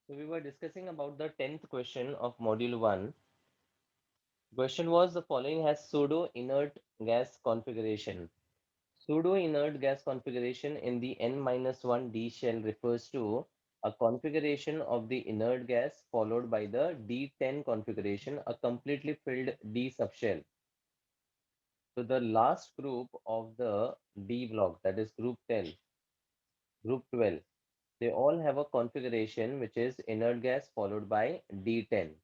So we were discussing about the 10th question of module 1. Question was the following has pseudo inert gas configuration. Pseudo inert gas configuration in the N-1 D shell refers to a configuration of the inert gas followed by the D10 configuration, a completely filled D subshell. So the last group of the D block, that is group 12, they all have a configuration which is inert gas followed by D10.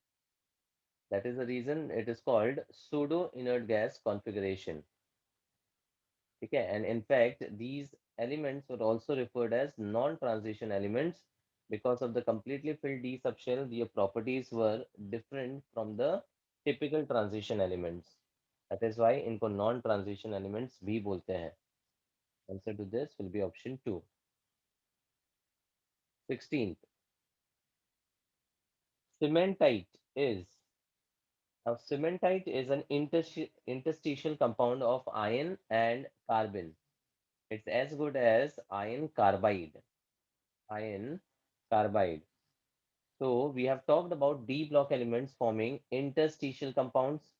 That is the reason it is called pseudo inert gas configuration. Okay, and in fact, these elements were also referred as non-transition elements because of the completely filled D subshell. Their properties were different from the typical transition elements. That is why इनको non-transition elements भी बोलते हैं. Answer to this will be option 2. 16th, cementite is now cementite is an interstitial compound of iron and carbon. It's as good as iron carbide. Iron carbide. So we have talked about D block elements forming interstitial compounds,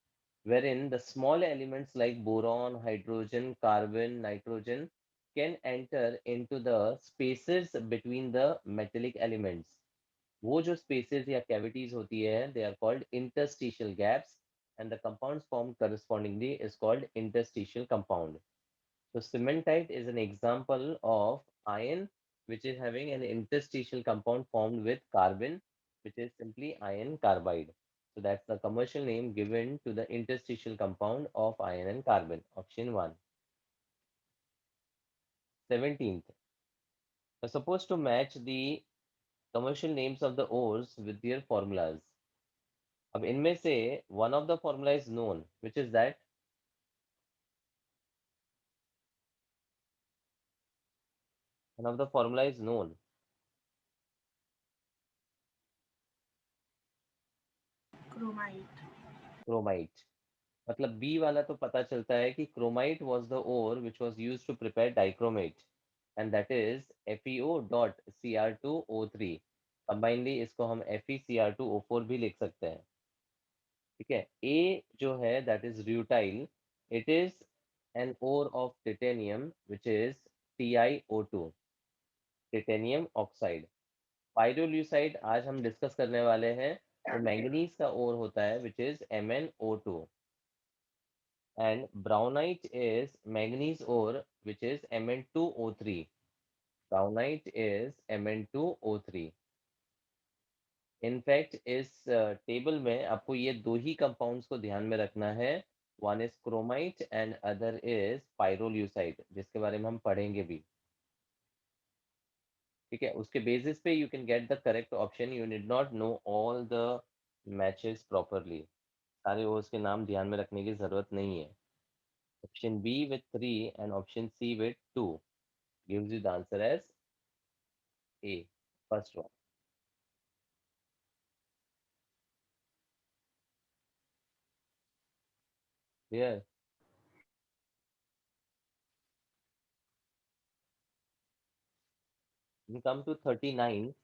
wherein the small elements like boron, hydrogen, carbon, nitrogen can enter into the spaces between the metallic elements. वो जो spaces या cavities होती है, they are called interstitial gaps, and the compounds formed correspondingly is called interstitial compound. So cementite is an example of iron which is having an interstitial compound formed with carbon, which is simply iron carbide. So that's the commercial name given to the interstitial compound of iron and carbon. Option 1. 17th. We're supposed to match the commercial names of the ores with their formulas. अब इनमें से one of the formula is known, which is that one of the formula is known. Chromite. Chromite. मतलब B वाला तो पता चलता है कि chromite was the ore which was used to prepare dichromate and that is FeO.Cr2O3. Combinely इसको हम FeCr2O4 भी लिख सकते हैं. ठीक है. ए जो है that is rutile. It is an ore of titanium which is TiO2, titanium oxide. Pyrolusite आज हम डिस्कस करने वाले हैं. तो मैंगनीज का ओर होता है which is MnO2. And brownite is manganese ore, which is Mn2O3. Brownite is Mn2O3. In fact इस टेबल में आपको ये दो ही कंपाउंड्स को ध्यान में रखना है. One is chromite and other is pyrolusite, जिसके बारे में हम पढ़ेंगे भी. ठीक है. उसके बेसिस पे you can get the correct option. You need not know all the matches properly. सारे ओर्स के नाम ध्यान में रखने की जरूरत नहीं है. Option B with 3 and option C with 2 gives you the answer as A, first one. Here, we come to 39.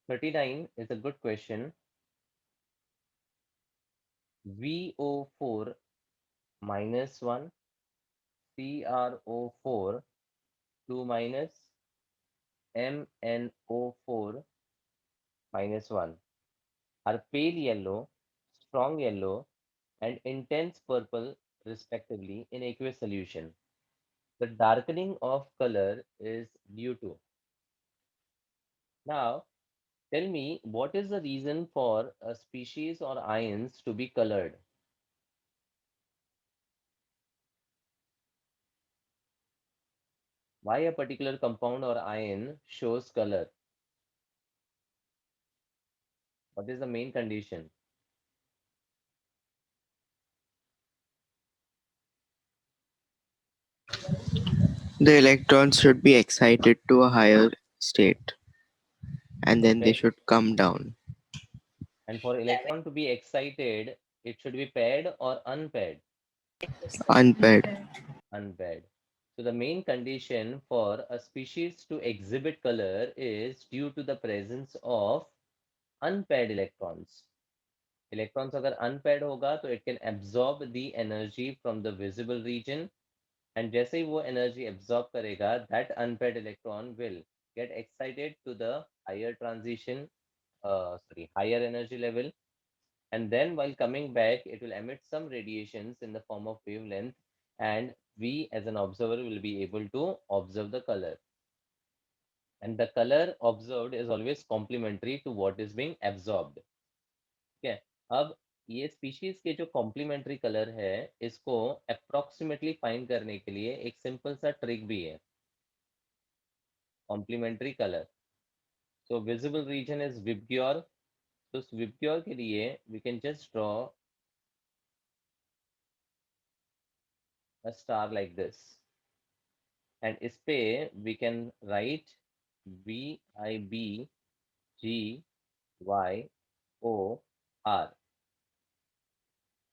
39 is a good question. VO4 minus 1, CrO4 2 minus, MnO4 minus 1 are pale yellow, strong yellow, and intense purple respectively in aqueous solution. The darkening of color is due to. Now, tell me, what is the reason for a species or ions to be colored? Why a particular compound or ion shows color? What is the main condition? The electrons should be excited to a higher state and then they Perfect. should come down. And for electron to be excited, it should be paired or unpaired. Unpaired. Unpaired. So the main condition for a species to exhibit color is due to the presence of unpaired electrons. Electrons अगर unpaired होगा तो it can absorb the energy from the visible region, and जैसे ही वो energy absorb करेगा, that unpaired electron will get excited to the higher transition, higher energy level, and then while coming back it will emit some radiations in the form of wavelength, and we as an observer will be able to observe the color, and the color observed is always complementary to what is being absorbed. ठीक है, अब ये species के जो complementary colour है इसको approximately find करने के लिए एक सिंपल सा ट्रिक भी है, complementary colour. So visible region is VIBGYOR. तो उस विबग्योर के लिए we can just draw a star like this, and इस पे we can write VIBGYOR.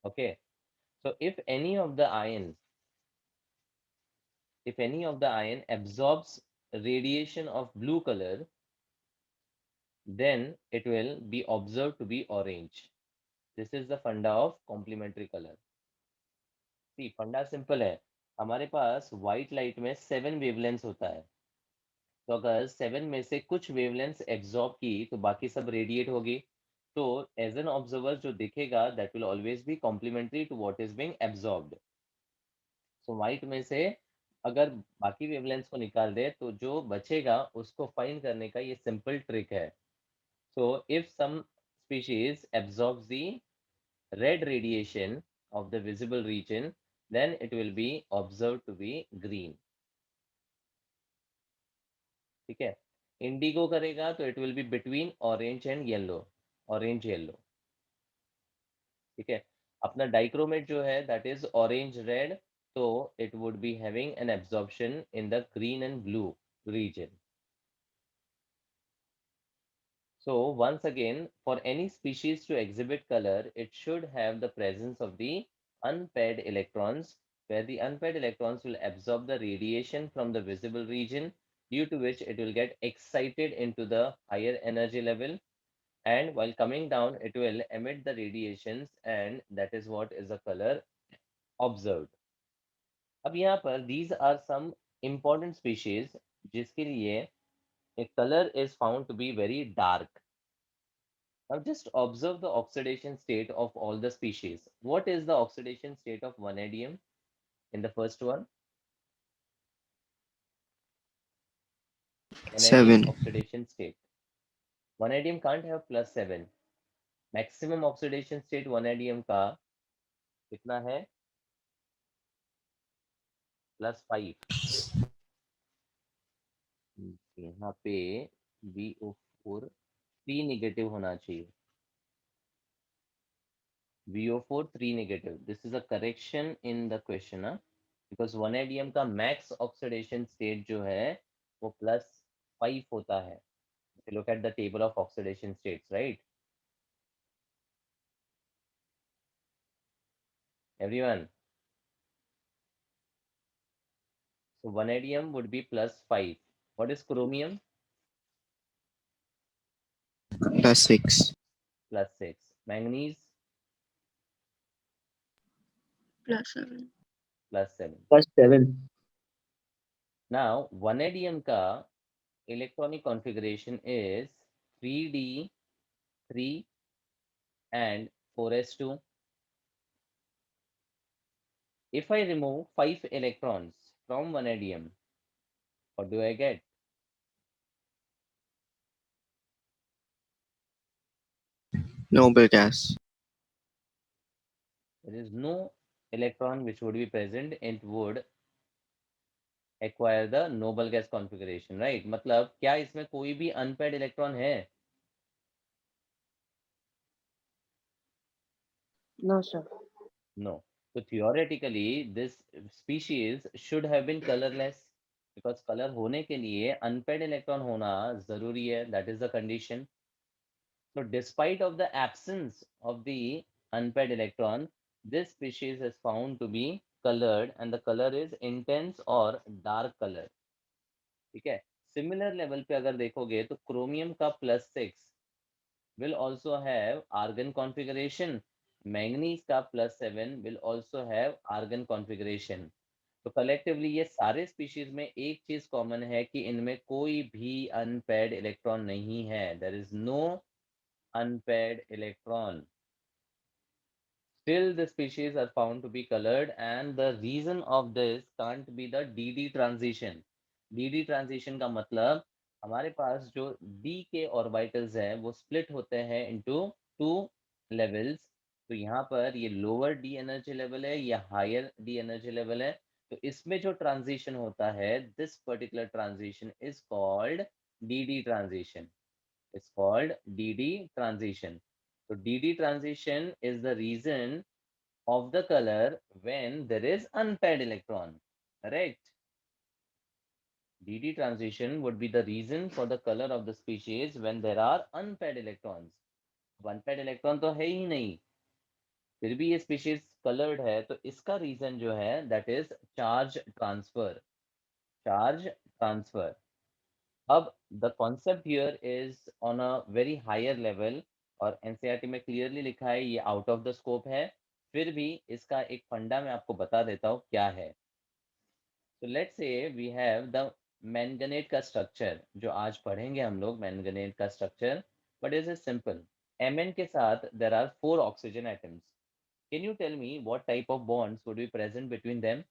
Okay, so if any of the ion absorbs radiation of blue color, then it will be observed to be orange. This is the funda of complementary color. See, फंडा simple है. हमारे पास white light में 7 wavelengths होता है. तो अगर 7 में से कुछ वेवलेंथ्स एब्जॉर्ब की तो बाकी सब रेडिएट होगी. तो एज एन ऑब्जर्वर जो दिखेगा that will always be complementary to what is being absorbed. So white में से अगर बाकी वेवलेंथ्स को निकाल दे तो जो बचेगा उसको फाइंड करने का ये सिंपल ट्रिक है. So if some species absorbs the red radiation of the visible region, then it will be observed to be green. ठीक है, इंडिगो करेगा तो it will be between orange and yellow, orange yellow. ठीक है, अपना dichromate जो है that is orange red, तो it would be having an absorption in the green and blue region. So once again, for any species to exhibit color, it should have the presence of the unpaired electrons, where the unpaired electrons will absorb the radiation from the visible region, due to which it will get excited into the higher energy level, and while coming down, it will emit the radiations, and that is what is the color observed. अब यहाँ पर these are some important species जिसके लिए a color is found to be very dark. Now just observe the oxidation state of all the species. What is the oxidation state of vanadium in the first one? Vanadium 7. oxidation state. Vanadium can't have +7. Maximum oxidation state vanadium का कितना है? +5. यहाँ पे VO4 3 negative होना चाहिए. VO4 3 negative. This is a correction in the question, because vanadium का max oxidation state जो है वो +5 होता है. If you look at the table of oxidation states, right? Everyone. So vanadium would be +5. What is chromium? +6. +6. Manganese? +7. +7. +7. Now, vanadium ka electronic configuration is 3d3 and 4s2. If I remove 5 electrons from vanadium, what do I get? Noble gas. There is no electron which would be present and would acquire the noble gas configuration, right? मतलब क्या इसमें कोई भी unpaired electron है? No, sir. No. So theoretically, this species should have been colorless, because color होने के लिए unpaired electron होना जरूरी है. That is the condition. So despite of the absence of the unpaired electron, This species is found to be colored and the color is intense or dark color. ठीक है. Similar level पे अगर देखोगे तो chromium का +6 will also have argon configuration. Manganese का +7 will also have argon configuration. तो collectively ये सारे स्पीशीज में एक चीज कॉमन है कि इनमें कोई भी अनपेयर्ड इलेक्ट्रॉन नहीं है. There is no unpaired electron. Still, the species are found to be colored, and the reason of this can't be the dd transition. dd transition का मतलब हमारे पास जो d के ऑर्बिटल्स हैं वो स्प्लिट होते हैं इनटू टू लेवल्स. तो यहाँ पर ये लोअर d एनर्जी लेवल है, ये हायर d एनर्जी लेवल है. तो इसमें जो ट्रांजिशन होता है, this particular transition is called dd transition. It's called DD transition. So DD transition is the reason of the color when there is unpaired electron. Correct? DD transition would be the reason for the color of the species when there are unpaired electrons. Unpaired electron तो है ही नहीं, फिर भी ये species colored है, तो इसका reason जो है that is charge transfer. Charge transfer. अब the concept here is on a very higher level और एनसीईआरटी में क्लियरली लिखा है ये आउट ऑफ द स्कोप है. फिर भी इसका एक फंडा मैं आपको बता देता हूँ क्या है. तो let's say we have the manganate का स्ट्रक्चर जो आज पढ़ेंगे हम लोग. मैंगनेट का structure but is simple. Mn के साथ there are 4 oxygen atoms. Can you tell me what type of bonds would be present between them?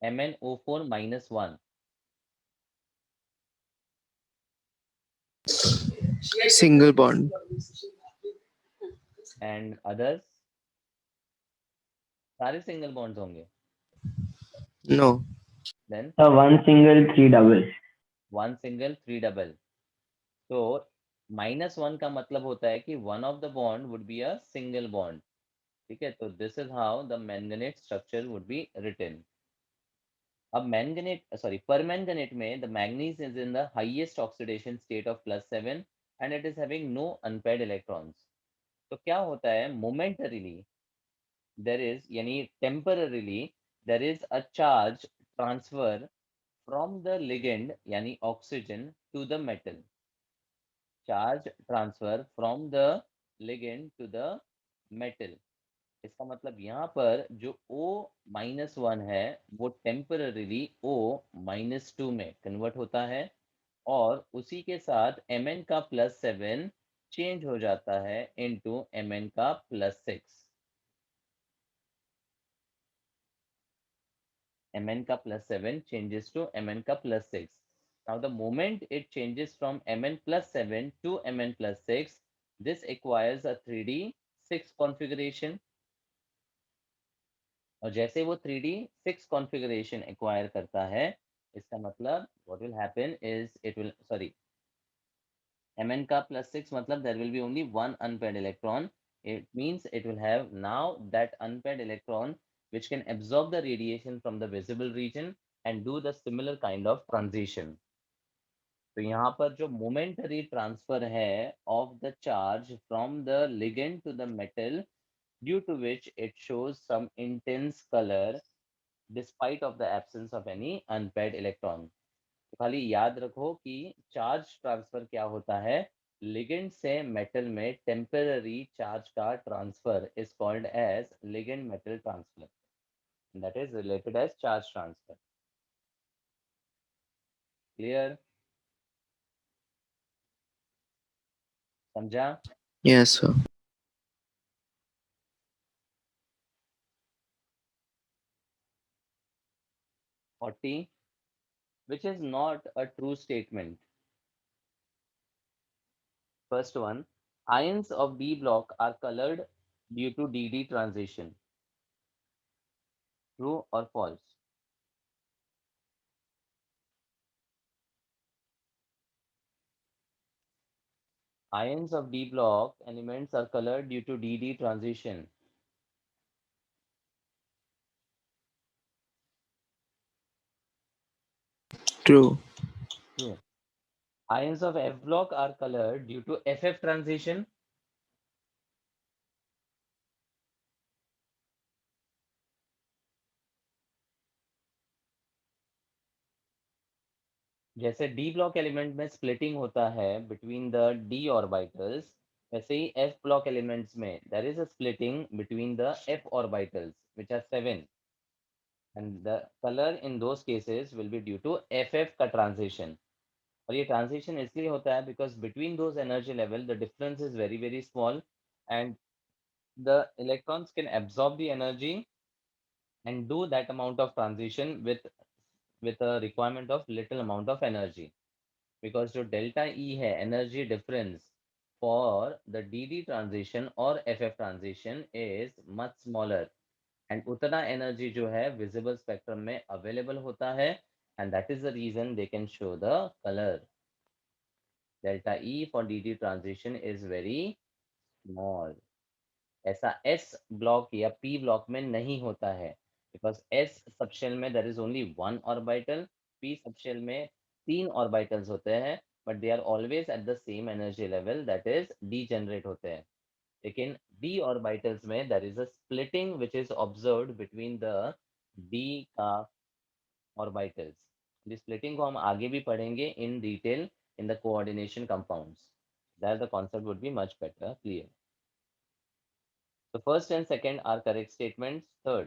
MnO4 minus 1 Single bond. and others. सारे सिंगल बॉन्ड्स होंगे. No. Then one single, three doubles. One single three double. तो -1 का मतलब होता है कि one of the bond would be a single bond. ठीक है. तो this is how the manganate structure would be written. अब मैंगनेट सॉरी परमैंगनेट में the manganese is in the highest oxidation state of +7 and it is having no unpaired electrons. तो क्या होता है momentarily there is यानी temporarily there is a charge transfer from the ligand यानी oxygen to the metal. Charge transfer from the ligand to the metal. इसका मतलब यहाँ पर जो O-1 है वो टेम्पररीली O-2 में कन्वर्ट होता है और उसी के साथ Mn का +7 चेंज हो जाता है इनटू Mn का +6. Mn का +7 changes to Mn का +6. Now the moment it changes from Mn +7 to Mn +6, this acquires a 3d6 configuration. और जैसे वो 3d6 configuration acquire करता है, इसका मतलब what will happen is it will sorry Mn का +6 मतलब there will be only one unpaired electron. It means it will have now that unpaired electron which can absorb the radiation from the visible region and do the similar kind of transition. तो यहाँ पर जो momentary transfer है of the charge from the ligand to the metal, due to which it shows some intense color despite of the absence of any unpaired electron. तो खाली याद रखो कि चार्ज ट्रांसफर क्या होता है. लिगेंड से मेटल में टेम्पररी चार्ज का transfer is called as ligand metal transfer. That is related as charge transfer. Clear? समझा? Yes, sir. Forty, which is not a true statement. First one, ions of D block are colored due to DD transition. True or false? Ions of D block elements are colored due to DD transition. True. True. Ions of F block are colored due to FF transition. जैसे D block element में splitting होता है between the D orbitals, वैसे ही F block elements में there is a splitting between the F orbitals which are 7, and the colour in those cases will be due to F F का transition. और ये transition इसलिए होता है because between those energy level the difference is very very small, and the electrons can absorb the energy and do that amount of transition with a requirement of little amount of energy, because जो delta E है energy difference for the DD transition और FF transition is much smaller, and उतना energy जो है visible spectrum में available होता है, and that is the reason they can show the color. Delta E for DD transition is very small. ऐसा S block या P block में नहीं होता है, बिकॉज एस सबशेल में there is only one orbital, P subshell में 3 orbitals होते हैं, but they are always at the same energy level, that is degenerate होते हैं। लेकिन डी ऑर्बिटल्स में there is a splitting which is observed between the D का orbitals. This splitting को हम आगे भी पढ़ेंगे in detail in the coordination compounds, that the concept would be much better clear. The first and second are correct statements. Third,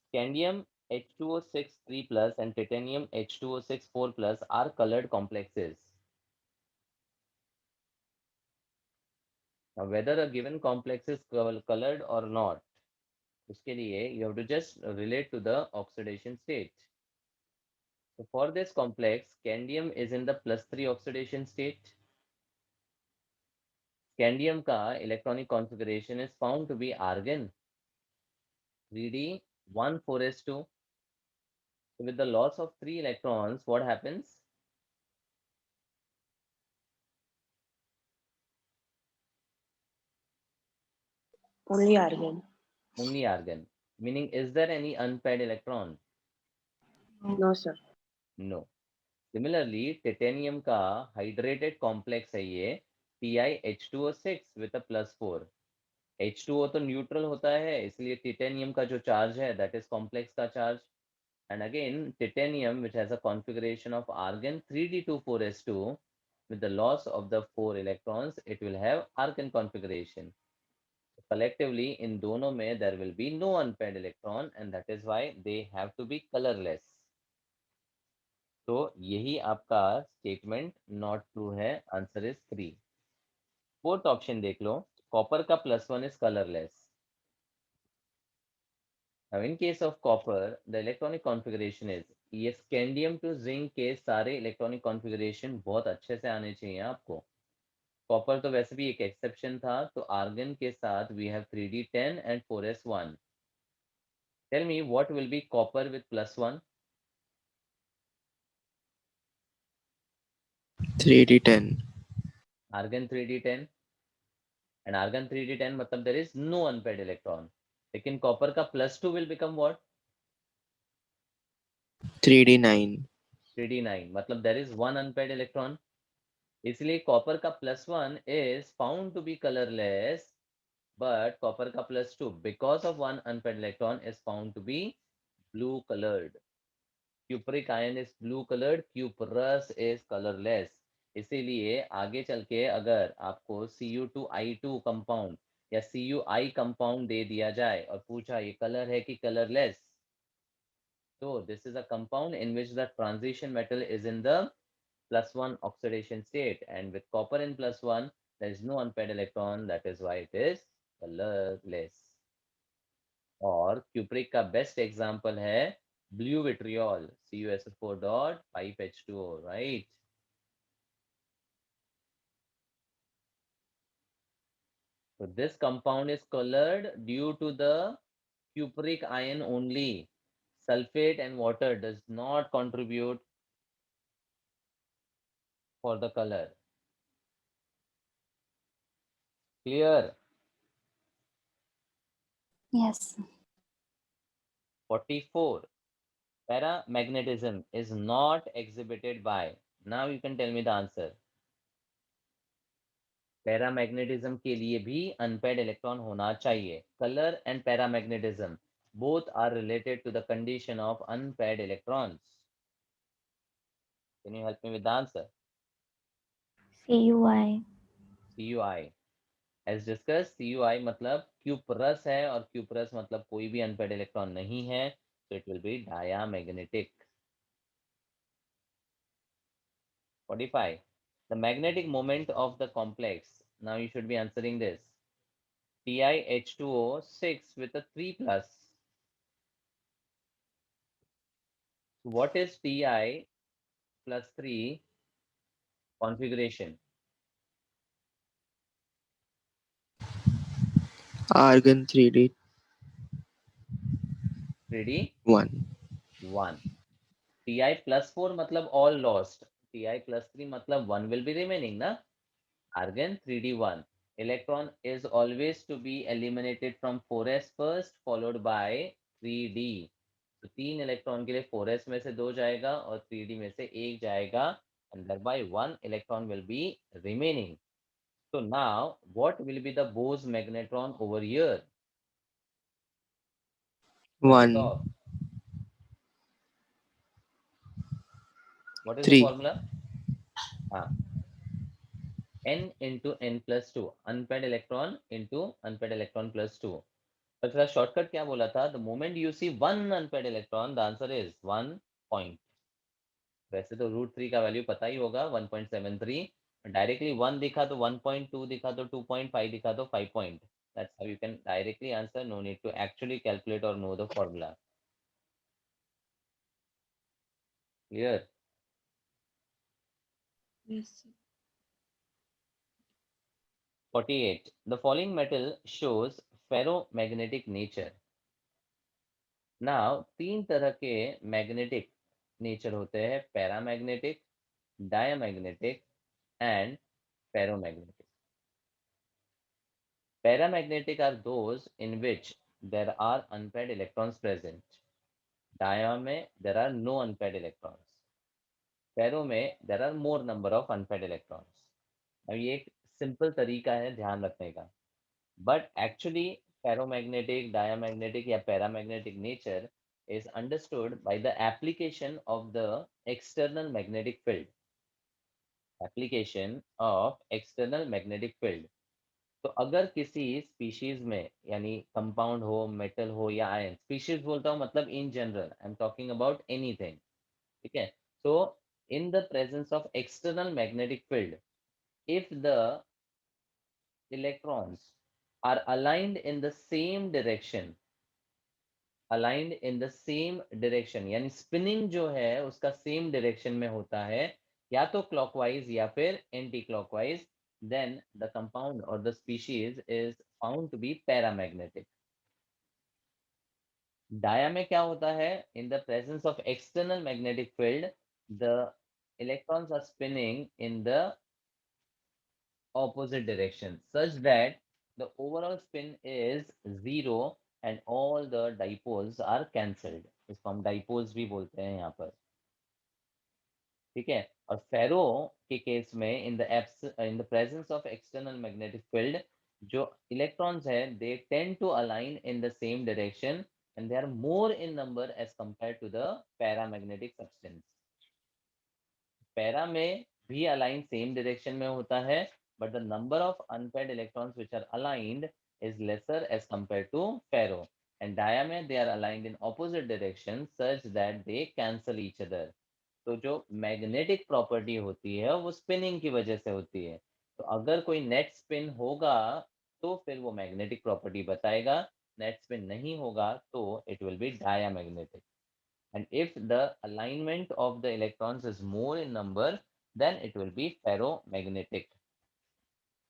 scandium H2O6 3 plus and titanium H2O6 4 plus are colored complexes. Now, whether a given complex is colored or not, uske liye you have to just relate to the oxidation state. So for this complex, scandium is in the +3 oxidation state. Scandium ka electronic configuration is found to be argon 3D 1,4s2. So with the loss of 3 electrons, what happens? Only argon. Only argon. Meaning, is there any unpaired electron? No, sir. No. Similarly, titanium का hydrated complex है ये TiH2O6 with a +4. H2O तो neutral होता है, इसलिए titanium का जो charge है that is complex का charge. And again, titanium which has a configuration of argon 3d24s2 with the loss of the 4 electrons, it will have argon configuration. Collectively in दोनों में there will be no unpaired electron, and that is why they have to be colorless. तो यही आपका statement not true है, answer is 3। Fourth option देख लो, copper का +1 is colourless. Now in case of copper, the electronic configuration is, ये scandium to zinc के सारे electronic configuration बहुत अच्छे से आने चाहिए आपको। कॉपर तो वैसे भी एक एक्सेप्शन था, तो आर्गन के साथ we have 3d10 and 4s1. Tell me what will be copper with +1? 3d10. Argon 3d10, and argon 3d10 मतलब there is no unpaired electron. लेकिन कॉपर का +2 will become what? 3d9. 3d9 मतलब there is one unpaired electron, इसलिए copper का +1 is found to be colourless, but copper का +2 because of one unpaired electron is found to be blue colored. Cupric ion is blue colored, cuprous is colorless. इसीलिए आगे चल के अगर आपको Cu2I2 compound या Cui कंपाउंड दे दिया जाए और पूछा ये कलर है कि colourless, so this is a compound in which the transition metal is in the +1 oxidation state, and with copper in +1 there is no unpaired electron, that is why it is colorless. और cupric का best example है blue vitriol CuSO4.5H2O, right? So this compound is colored due to the cupric ion only. Sulfate and water does not contribute for the color. Clear? Yes. 44. Paramagnetism is not exhibited by. Now you can tell me the answer. Paramagnetism के लिए भी unpaired electron होना चाहिए। Colour and paramagnetism both are related to the condition of unpaired electrons. Can you help me with the answer? CUI. CUI. As discussed, CUI मतलब cuprous है और cuprous मतलब कोई भी अनपेड इलेक्ट्रॉन नहीं है, so it will be diamagnetic. 45. The magnetic moment of the complex. Now you should be answering this. TiH2O6 with a 3 plus. What is Ti plus 3 configuration? Argon 3D 3D 1. 1. Ti plus 4 मतलब all lost. Ti plus 3 मतलब 1 will be remaining ना. Argon 3D1. Electron is always to be eliminated from 4s first followed by 3d. तो 3 electron के लिए 4s में से 2 जाएगा और 3d में से 1 जाएगा and thereby 1 electron will be remaining. So now what will be the Bose magnetron over here? Write it 1. off. What is the 3. formula? N into n plus 2. Unpaired electron into unpaired electron plus 2. पर इसका shortcut क्या बोला था? The moment you see one unpaired electron, the answer is 1 point. वैसे तो √3 का value पता ही होगा 1.73. डायरेक्टली 1 दिखा तो 1.2 दिखा तो 2.5 दिखा तो 5 point. That's how you can directly answer. No need to actually calculate or know the formula. Clear? Yes, sir. 48. The following metal shows ferromagnetic nature. Now, 3 तरह के मैग्नेटिक नेचर होते हैं, paramagnetic, diamagnetic and ferromagnetic. Paramagnetic are those in which there are unpaired electrons present. Dia में there are no unpaired electrons. Ferro में there are more number of unpaired electrons. अब ये एक simple तरीका है ध्यान रखने का. But actually ferromagnetic, diamagnetic या paramagnetic nature is understood by the application of the external magnetic field. Application of external magnetic field. तो अगर किसी स्पीशीज में यानी कंपाउंड हो, मेटल हो या आयन, स्पीशीज बोलता हूँ मतलब in general, I am talking about anything, ठीक है. So in the presence of external magnetic field, if the electrons are aligned in the same direction, aligned in the same direction यानी spinning जो है उसका same direction में होता है, या तो क्लॉकवाइज या फिर anti clockwise, then the compound or the species is found to be paramagnetic. Dia में क्या होता है? In the presence of external magnetic field, the electrons are spinning in the opposite direction such that the overall spin is zero and all the dipoles are cancelled. इसको हम dipoles भी बोलते हैं यहाँ पर, ठीक है. और फेरो के केस में in the presence of external magnetic field, जो इलेक्ट्रॉन्स है they tend to align in the same direction and they are more in number as compare to the paramagnetic substance. Para में भी अलाइन सेम डायरेक्शन में होता है, but the number of unpaired electrons which are aligned is lesser as compare to ferro. And dia में they are aligned in opposite direction such that they cancel each other. तो जो magnetic property होती है वो spinning की वजह से होती है. तो अगर कोई नेट स्पिन होगा तो फिर वो मैग्नेटिक प्रॉपर्टी बताएगा, नेट स्पिन नहीं होगा तो it will be diamagnetic. And if the alignment of the electrons is more in number then it will be ferromagnetic.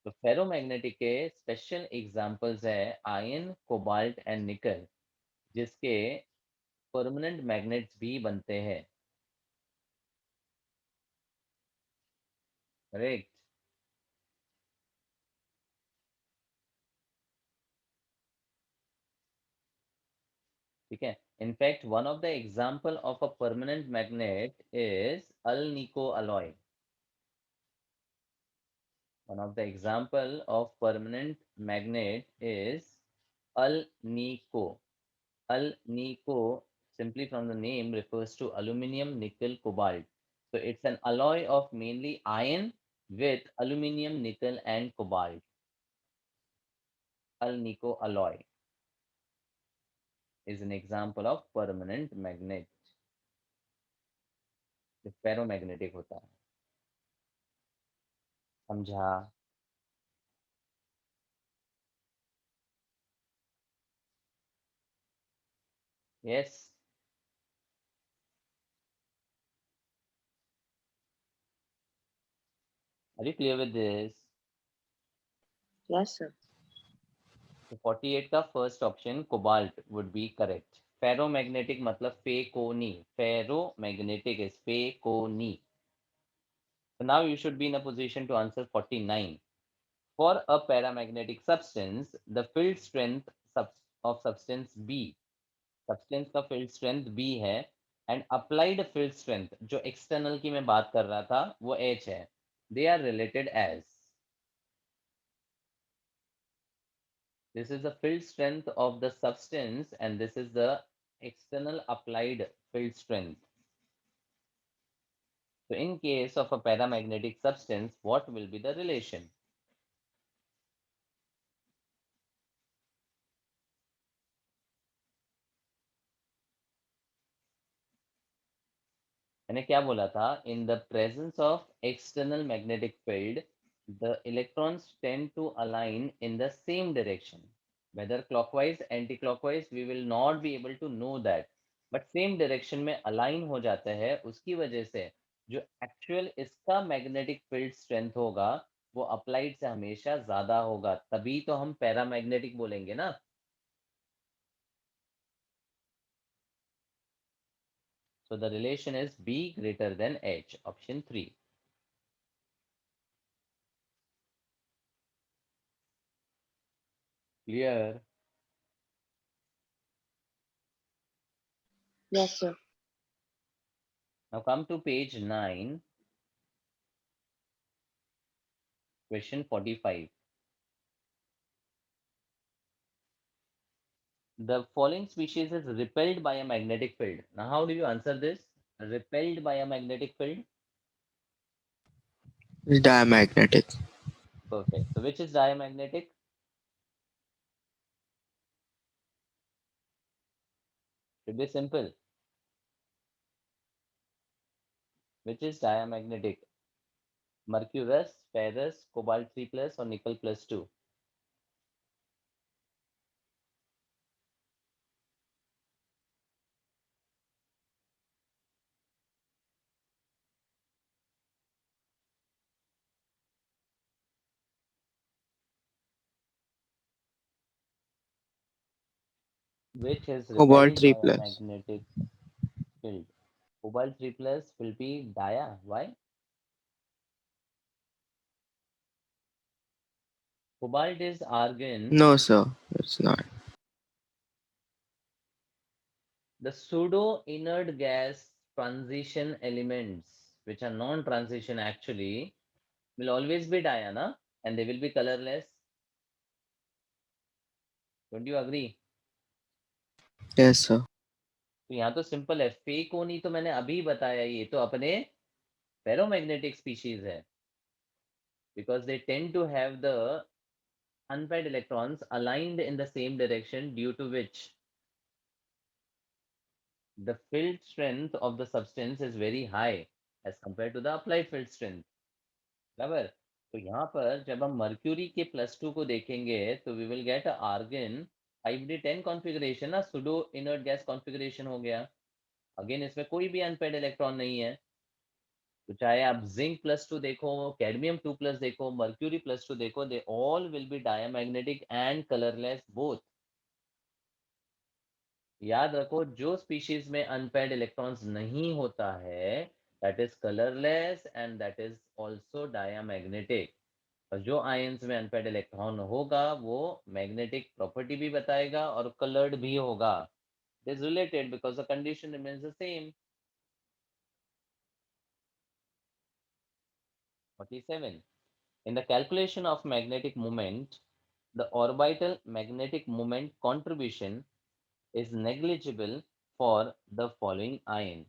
तो फेरोमैग्नेटिक के स्पेशल एग्जांपल्स है आयरन, कोबाल्ट एंड निकल, जिसके permanent magnets भी बनते हैं. करेक्ट. ठीक है. In fact one of the example of a permanent magnet is alnico alloy. One of the example of permanent magnet is alnico. Alnico simply from the name refers to aluminum, nickel, cobalt. So it's an alloy of mainly iron with aluminum, nickel, and cobalt. Alnico alloy is an example of permanent magnet. जो ferromagnetic होता है, समझा? Yes. Are you clear with this? Yes, sir. तो 48 का first option cobalt would be correct. Ferromagnetic मतलब Fe Co Ni. Ferromagnetic is Fe Co Ni. So now you should be in a position to answer 49. For a paramagnetic substance, the field strength of substance B, substance का field strength B है, and applied field strength जो external की मैं बात कर रहा था वो H है. They are related as, this is the field strength of the substance and this is the external applied field strength. So in case of a paramagnetic substance, what will be the relation? मैंने क्या बोला था? In the presence of external magnetic field, the electrons tend to align in the same direction. Whether clockwise, anti-clockwise, we will not be able to know that. But same direction में align हो जाता है, उसकी वजह से जो actual इसका magnetic field strength होगा, वो applied से हमेशा ज़्यादा होगा. तभी तो हम paramagnetic बोलेंगे ना. So the relation is B greater than H, option 3. Clear? Yes, sir. Now come to page 9, question 45. The following species is repelled by a magnetic field. Now how do you answer this? Repelled by a magnetic field? It's diamagnetic. Perfect. So which is diamagnetic? Should be simple. Which is diamagnetic? Mercurous, ferrous, cobalt 3 plus or nickel plus 2? Which is Cobalt repelled 3 by a plus. magnetic field? Cobalt 3 plus will be dia. Why? Cobalt is argon. No, sir, it's not. The pseudo inert gas transition elements, which are non-transition actually, will always be diana and they will be colorless. Don't you agree? Yes, sir. तो यहाँ तो simple है. फेकोनी तो मैंने अभी बताया, ये तो अपने फेरोमैग्नेटिक स्पीशीज है, because they tend to have the unpaired electrons aligned in the same direction, due to which the field strength of the substance is very high as compared to the applied field strength. बराबर. तो यहाँ पर जब हम mercury के +2 को देखेंगे तो we will get argon 5d10 configuration ना, सुडो इनर्ट गैस कॉन्फ़िगरेशन हो गया. अगेन इसमें कोई भी अनपेड इलेक्ट्रॉन नहीं है. तो चाहे आप जिंक +2 देखो, कैडमियम 2 प्लस देखो, मर्क्यूरी +2 देखो, they all will be diamagnetic and colourless both. याद रखो, जो स्पीशीज में अनपेड इलेक्ट्रॉन्स नहीं होता है, that is colourless and that is also diamagnetic. और जो आयंस में अनपेड इलेक्ट्रॉन होगा वो मैग्नेटिक प्रॉपर्टी भी बताएगा और कलर्ड भी होगा. It is related because the condition remains the same. 47. In the calculation of magnetic moment, the orbital magnetic moment contribution is negligible for the following ion.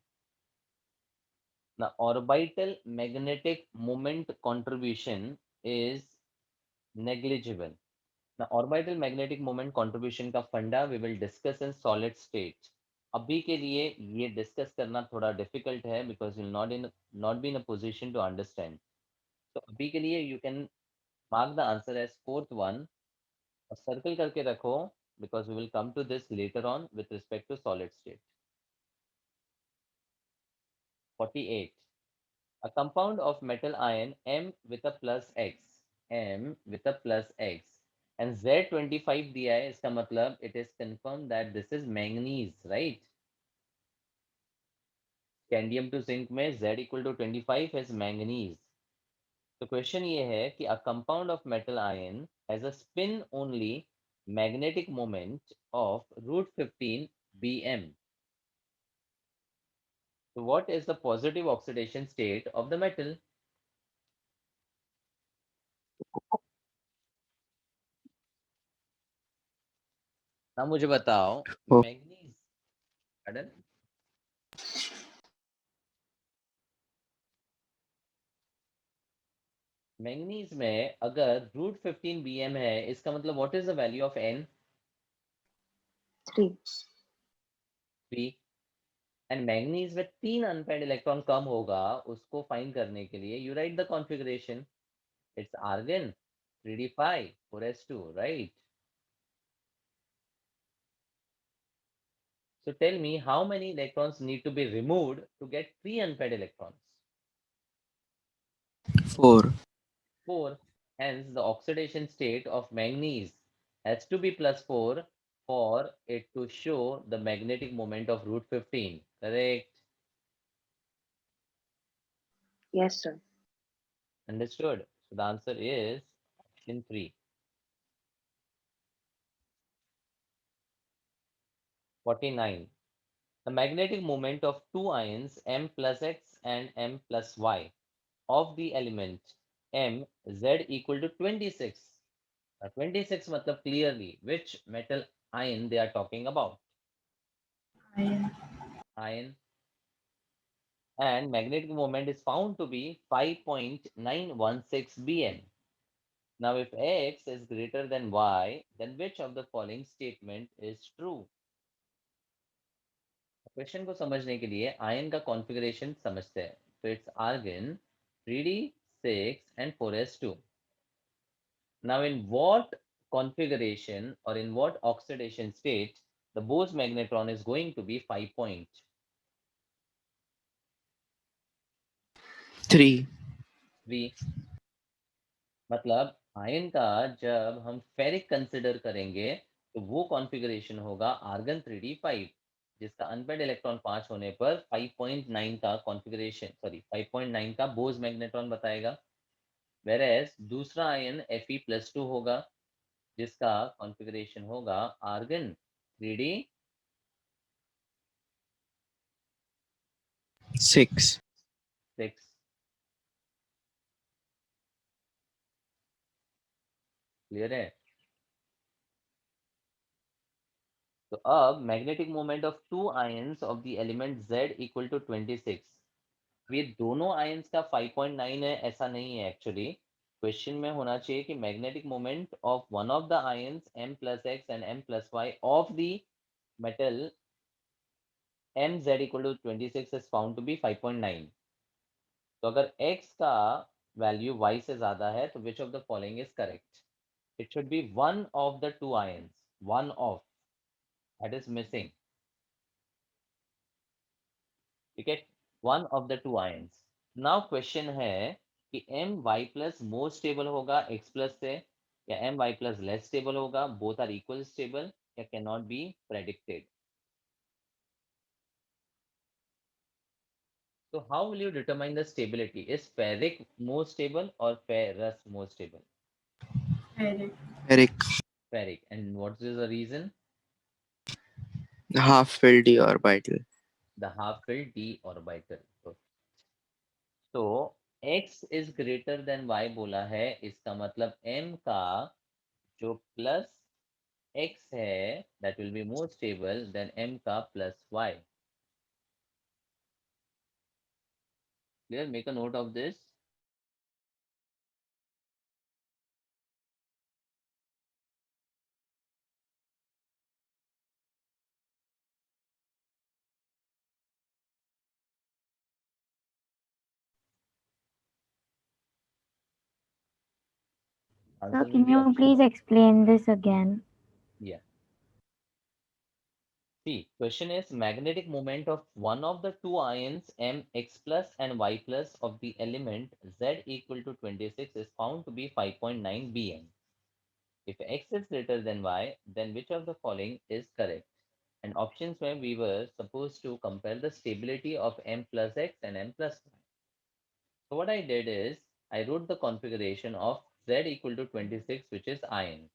Now, orbital magnetic moment contribution is negligible. Now, orbital magnetic moment contribution का फंडा we will discuss in solid state. अभी के लिए ये discuss करना थोड़ा difficult है because you'll not be in a position to understand. तो अभी के लिए you can mark the answer as fourth one और सर्कल करके रखो because we will come to this later on with respect to solid state. 48. A compound of metal ion M with a plus X, M with a plus X, and Z25 दिया है, इसका मतलब it is confirmed that this is manganese, right? Scandium to zinc में Z equal to 25 is manganese. तो question ये है कि a compound of metal ion has a spin only magnetic moment of root 15 bm. So what is the positive oxidation state of the metal? ना मुझे बताओ Oh. Manganese pardon? Manganese में अगर root 15 bm है इसका मतलब what is the value of n 3. 3 and manganese में 3 unpaired electron कम होगा उसको फाइंड करने के लिए you write the configuration it's argon 3d5 4s2 right so tell me how many electrons need to be removed to get 3 unpaired electrons 4. 4 hence the oxidation state of manganese has to be plus 4 for it to show the magnetic moment of root 15 correct Yes, sir. understood so the answer is option 3 49 the magnetic moment of two ions m plus x and m plus y of the element m z equal to 26 26 matlab clearly which metal ion they are talking about iron and magnetic moment is found to be 5.916 bm. Now, if x is greater than y, then which of the following statement is true? Question को समझने के लिए ion का configuration समझते हैं तो it's argon 3d6 and 4s2 now in what configuration or in what oxidation state the Bose magnetron is going to be 5.3 मतलब ion का जब हम फेरिक कंसिडर करेंगे तो वो कॉन्फ़िगरेशन होगा आर्गन 3d5 जिसका अनपेयर्ड इलेक्ट्रॉन 5 होने पर 5.9 का कॉन्फ़िगरेशन 5.9 का बोज मैग्नेट्रॉन बताएगा वेरेस दूसरा आयन Fe+2 होगा जिसका कॉन्फ़िगरेशन होगा आर्गन 3d6 क्लियर है तो अब magnetic moment of two ions of the element Z equal to 26 ये दोनों आयंस का 5.9 है ऐसा नहीं है एक्चुअली क्वेश्चन में होना चाहिए कि magnetic moment of one of the ions m plus x and m plus y of the metal mz equal to 26 is found to be 5.9 तो अगर x का वैल्यू y से ज्यादा है तो which of the following is correct it should be one of the two ions one of that is missing ठीक है one of the two ions now question है कि M Y plus more stable होगा X plus से या M Y plus less stable होगा both are equal stable या can not be predicted so how will you determine the stability is ferric more stable or ferrous more stable Eric, ferric and what is the reason half filled d orbital. the half filled d orbital तो x is greater than y बोला है इसका मतलब m का जो plus x है that will be more stable than m का plus y Clear? Make a note of this. Sir, Answer will can be you option please one. explain this again? Yeah. See, question is magnetic moment of one of the two ions Mx plus and Y plus of the element Z equal to 26 is found to be 5.9 Bn. If X is greater than Y, then which of the following is correct? And options where we were supposed to compare the stability of M plus X and M plus Y. So what I did is I wrote the configuration of Z equal to 26, which is ion,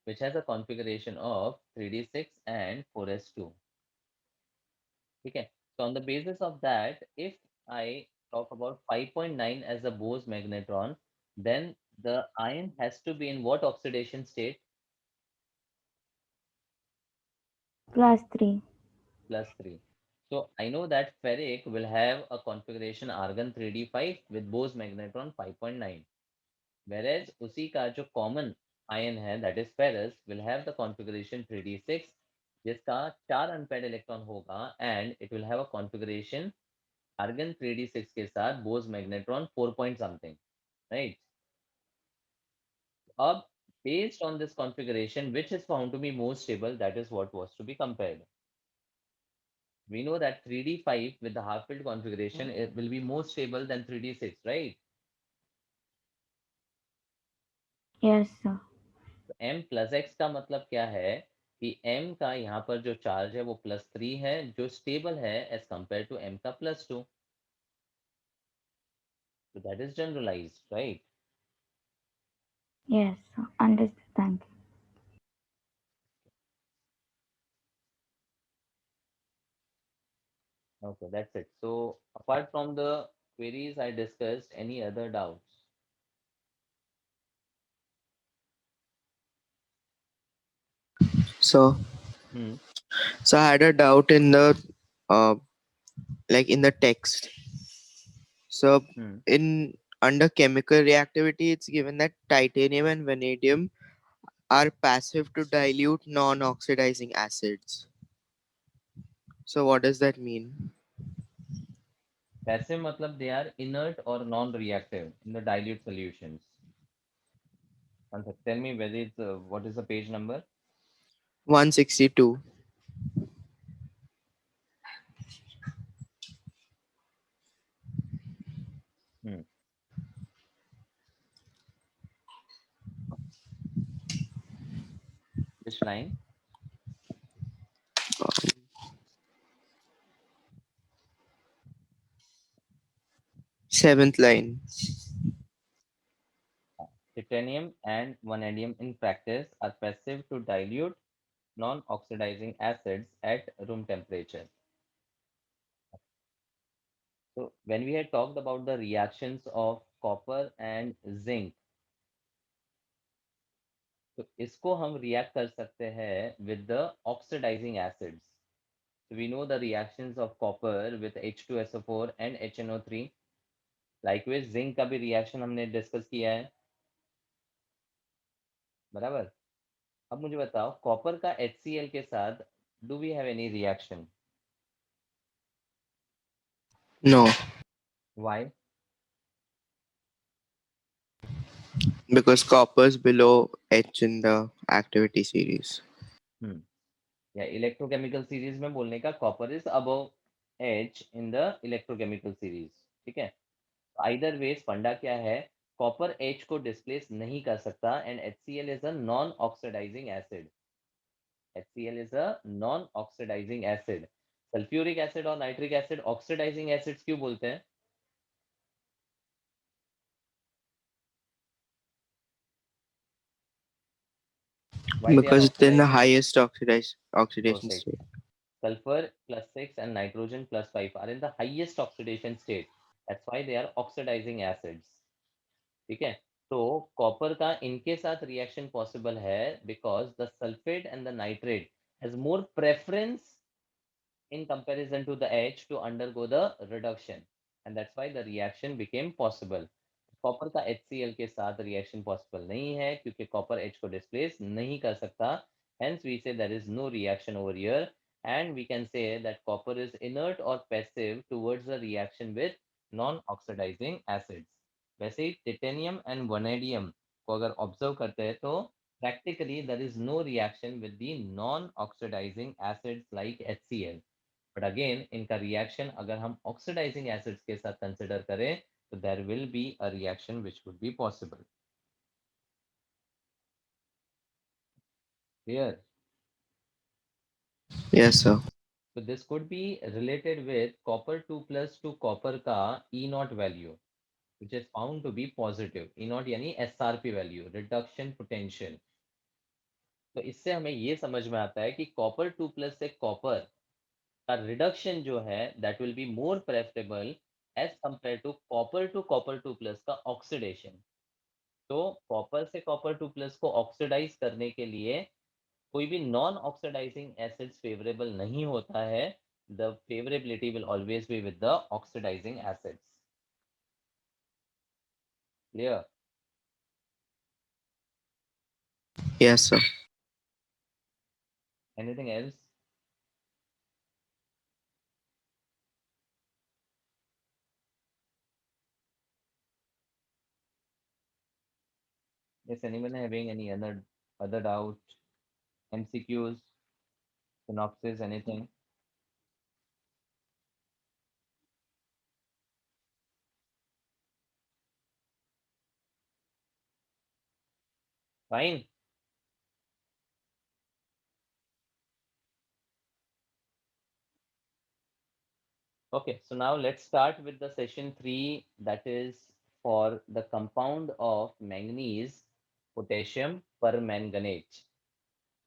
which has a configuration of 3d6 and 4s2. Okay. So on the basis of that, if I talk about 5.9 as a Bose magnetron, then the ion has to be in what oxidation state? +3. +3. So I know that ferric will have a configuration argon 3d5 with Bose magnetron 5.9. Whereas उसी का जो common ion है, that is ferrous, will have the configuration 3d6, जिसका 4 unpaired electron होगा, and it will have a configuration argon 3d6 के साथ Bose magnetron 4 point something, right? अब based on this configuration, which is found to be more stable, that is what was to be compared. We know that 3d5 with the half-filled configuration, it will be more stable than 3d6, right? Yes, sir. तो m plus x का मतलब क्या है कि m का यहाँ पर जो चार्ज है वो +3 है, जो स्टेबल है एज कंपेयर टू m का +2. So that is generalized, right? Yes, sir. Understood. Thank you. Okay, that's it. So apart from the queries I discussed, any other doubts? So, Hmm. so I had a doubt in the uh, like in the text. So Hmm. in under chemical reactivity, it's given that titanium and vanadium are passive to dilute non-oxidizing acids. So what does that mean? Passive matlab they are inert or non-reactive in the dilute solutions. Tell me whether it's what is the page number? 162. Hmm. Which line? Seventh line. Titanium and vanadium in practice are passive to dilute non-oxidizing acids at room temperature. So when we had talked about the reactions of copper and zinc, तो इसको हम react कर सकते हैं with the oxidizing acids. So we know the reactions of copper with H2SO4 and HNO3. Likewise, zinc का भी reaction हमने discuss किया है, बराबर? अब मुझे बताओ कॉपर का HCl के साथ do we have any reaction? No, Why? because copper is below H in the activity series. या इलेक्ट्रोकेमिकल सीरीज में बोलने का copper is above H in the electrochemical series. ठीक है, आइदर वेज फंडा क्या है, कॉपर H को डिस्प्लेस नहीं कर सकता and HCl is a non oxidizing acid. HCl is a non oxidizing acid. Sulphuric acid और नाइट्रिक एसिड ऑक्सीडाइजिंग एसिड्स क्यों बोलते हैं? Why they are Because it's in the oxidizing? highest oxidation Perfect. state. Sulfur +6 and nitrogen +5 are in the highest oxidation state. That's why they are oxidizing acids. ठीक है, तो copper का इनके साथ reaction possible है because the sulphate and the nitrate has more preference in comparison to the H to undergo the reduction. and that's why the reaction became possible. Copper का HCl के साथ रिएक्शन पॉसिबल नहीं है क्योंकि copper H को displace नहीं कर सकता. Hence we say there is no reaction over here, and we can say that copper is inert or passive towards the reaction with non-oxidizing acids. वैसे ही टिटेनियम एंड वनेडियम को अगर observe करते हैं तो practically there is no reaction with the non-oxidizing acids like HCl. But again इनका reaction अगर हम oxidizing acids के साथ कंसिडर करें तो there will be a reaction which would be possible. Clear? Yes, sir. So this could be related with copper 2 plus to copper का E naught value which is found to be positive. E naught यानी SRP value, reduction potential. तो इससे हमें ये समझ में आता है कि कॉपर 2 प्लस से कॉपर का रिडक्शन जो है that will be more preferable as compare to copper 2 plus का ऑक्सीडेशन. तो कॉपर से कॉपर 2 प्लस को ऑक्सीडाइज करने के लिए कोई भी नॉन ऑक्सीडाइजिंग एसिड्स फेवरेबल नहीं होता है. The favourability will always be with the oxidising acids. Clear? Yes, sir. Anything else? Is anyone having any other doubt? MCQs, synopsis, anything? Fine. Okay, so now let's start with the session 3, that is for the compound of manganese, potassium, permanganate.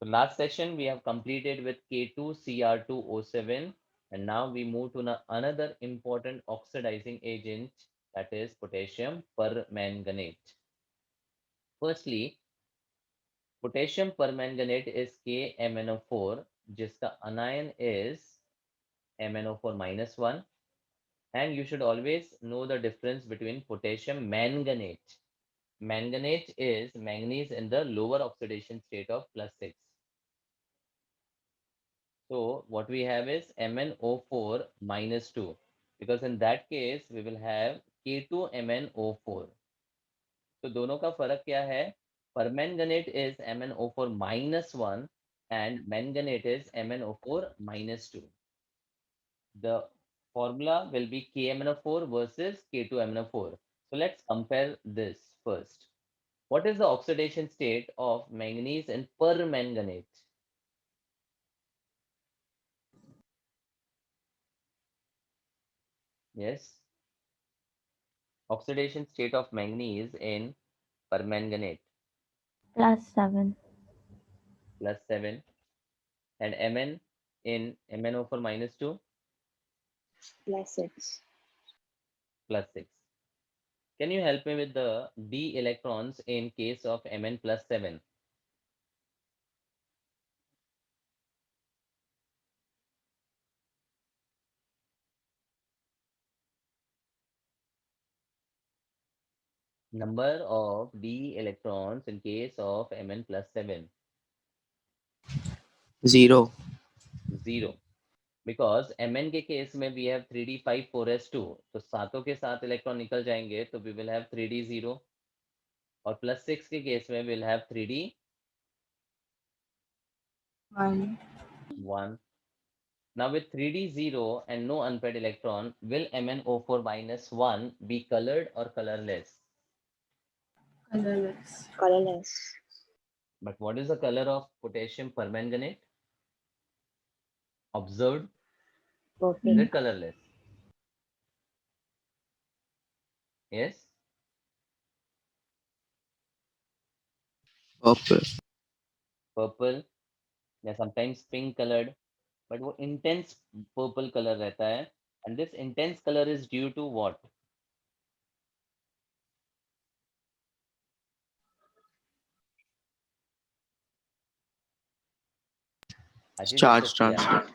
So last session we have completed with K2Cr2O7, and now we move to another important oxidizing agent, that is potassium permanganate. Firstly, potassium permanganate is KMnO4, जिसका anion is MnO4 minus 1, and you should always know the difference between potassium manganate. Manganate is manganese in the lower oxidation state of +6. So what we have is MnO4 minus 2, because in that case we will have K2MnO4. तो दोनों का फर्क क्या है? Permanganate is MnO4 minus 1 and manganate is MnO4 minus 2. The formula will be KMnO4 versus K2MnO4. So let's compare this first. What is the oxidation state of manganese in permanganate? Yes. Oxidation state of manganese in permanganate. +7. +7. And Mn in MnO4 minus 2? +6. +6. Can you help me with the d electrons in case of Mn +7? Number of d electrons in case of Mn +7? 0. 0. Because Mn के केस में we have 3d5 4s2, तो सातों के सात electron निकल जाएंगे तो we will have 3d0, और +6 के केस में we'll have 3d 1. Now with 3d0 and no unpaired electron, will MnO4 minus 1 be colored or colorless? Colorless. But what is the color of potassium permanganate? Observed? Is Purple. it colorless? Yes? Purple. Purple या sometimes pink colored, but वो intense purple color रहता है, and this intense color is due to what? Ajit Charge discuss किया है. transfer.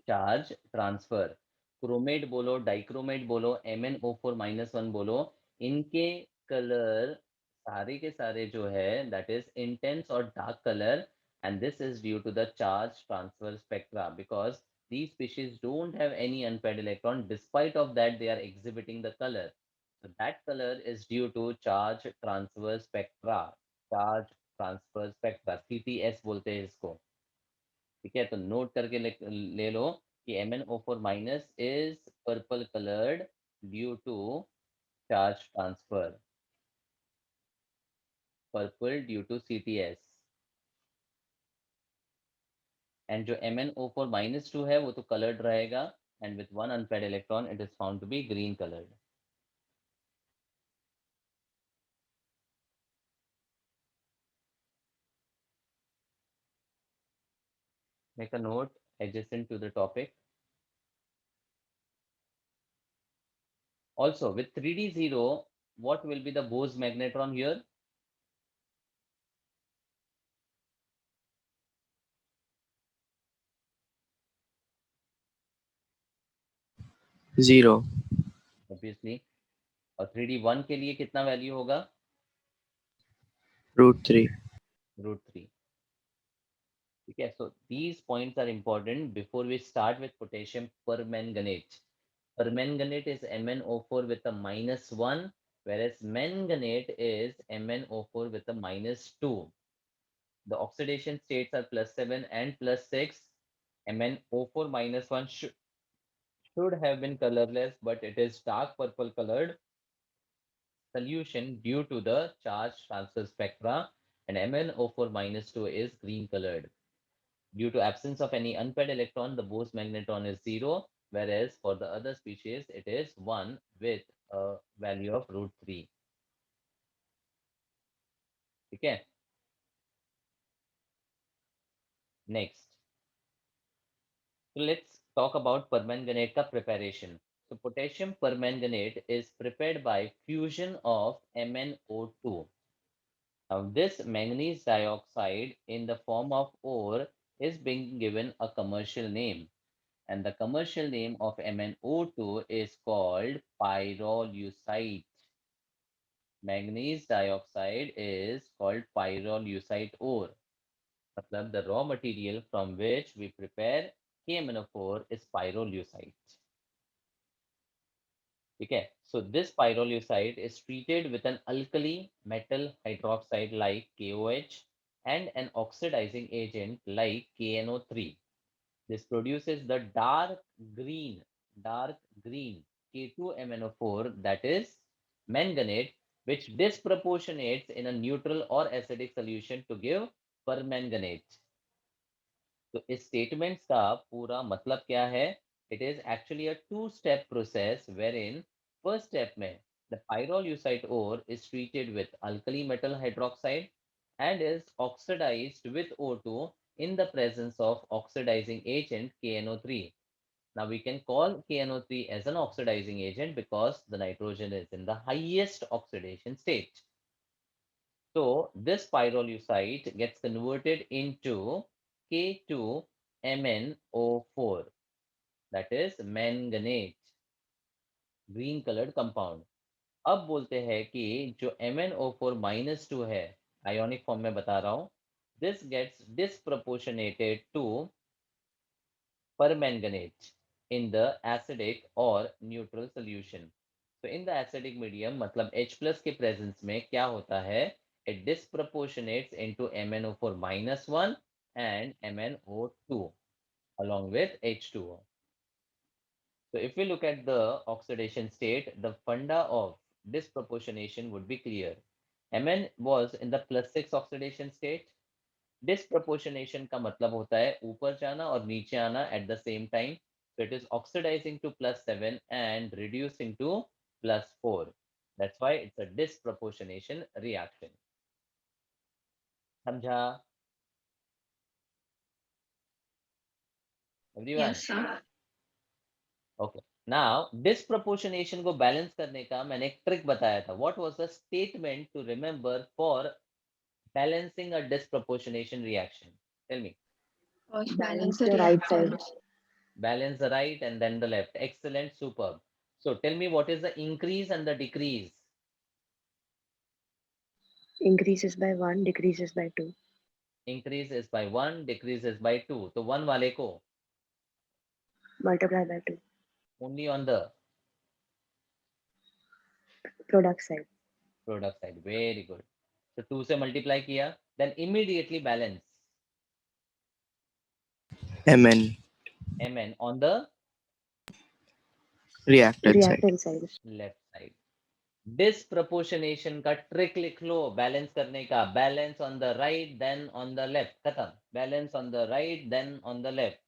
Charge transfer. Chromate बोलो, dichromate बोलो, MnO4-1 बोलो, इनके कलर सारे के सारे जो है दैट इज इंटेंस और dark colour, and this is due to the charge transfer spectra because these species don't have any unpaired electron. Despite of that, they are exhibiting the color. So that color is due to charge transfer spectra. Charge transfer spectra, CTS बोलते हैं इसको. ठीक है, तो note करके ले लो कि MnO4- is purple colored due to charge transfer. Purple due to CTS. And जो MnO4-2 है वो तो colored रहेगा, and with one unpaired electron it is found to be green colored. Make a note adjacent to the topic. Also with 3D0, what will be the Bose magnetron here? Zero. Obviously. और 3D1 के लिए कितना value होगा? √3. √3. Okay, so these points are important before we start with potassium permanganate. Permanganate is MnO4 with a -1, whereas manganate is MnO4 with a -2. The oxidation states are +7 and +6. MnO4-1 should have been colorless, but it is dark purple colored solution due to the charge transfer spectra, and MnO4-2 is green colored. Due to absence of any unpaired electron, the Bose magnetron is 0, whereas for the other species, it is 1 with a value of √3. Okay. Next. So let's talk about permanganate ka preparation. So potassium permanganate is prepared by fusion of MnO2. Now this manganese dioxide in the form of ore is being given a commercial name. And the commercial name of MnO2 is called pyrolusite. Manganese dioxide is called pyrolusite ore. मतलब the raw material from which we prepare KMnO4 is pyrolusite. Okay, so this pyrolusite is treated with an alkali metal hydroxide like KOH and an oxidizing agent like KNO3. This produces the green K2MnO4, that is manganate, which disproportionates in a neutral or acidic solution to give permanganate. तो इस statements का पूरा मतलब क्या है? It is actually a two step process wherein first step में the pyrolusite ore is treated with alkali metal hydroxide and is oxidized with O2 in the presence of oxidizing agent KNO3. Now we can call KNO3 as an oxidizing agent because the nitrogen is in the highest oxidation state. So this pyrolusite gets converted into K2MnO4, that is manganate, green colored compound. अब बोलते हैं कि जो MnO4-2 है, ionic form में बता रहा हूं, this gets disproportionated to permanganate in the acidic or neutral solution. So in the acidic medium मतलब H plus के presence में क्या होता है? It disproportionates into MnO4-1 and MnO2 along with H2O. So if we look at the oxidation state, the funda of disproportionation would be clear. Mn was in the +6 oxidation state. Disproportionation का मतलब होता है ऊपर जाना और नीचे आना eight the same time. So it is oxidizing to +7 and reducing to +4. That's why it's a disproportionation reaction. समझा everyone? Yes, sir. Okay. Now disproportionation को बैलेंस करने का मैंने एक ट्रिक बताया था. What was the statement to remember for balancing a disproportionation reaction? Tell me. First balance the right sides. balance the right and then the left. Excellent, superb. So tell me what is the increase and the decrease? Increases by 1, decreases by 2. Increase is by 1, decrease is by 2. तो 1 वाले को Multiply by 2. only on the Product side. product side. Very good. So 2 से multiply किया, then immediately balance Mn Mn on the reactant side. Reactant side. Left side. Disproportionation का trick लिख लो balance करने का. Balance on the right then on the left. खत्म. Balance on the right then on the left.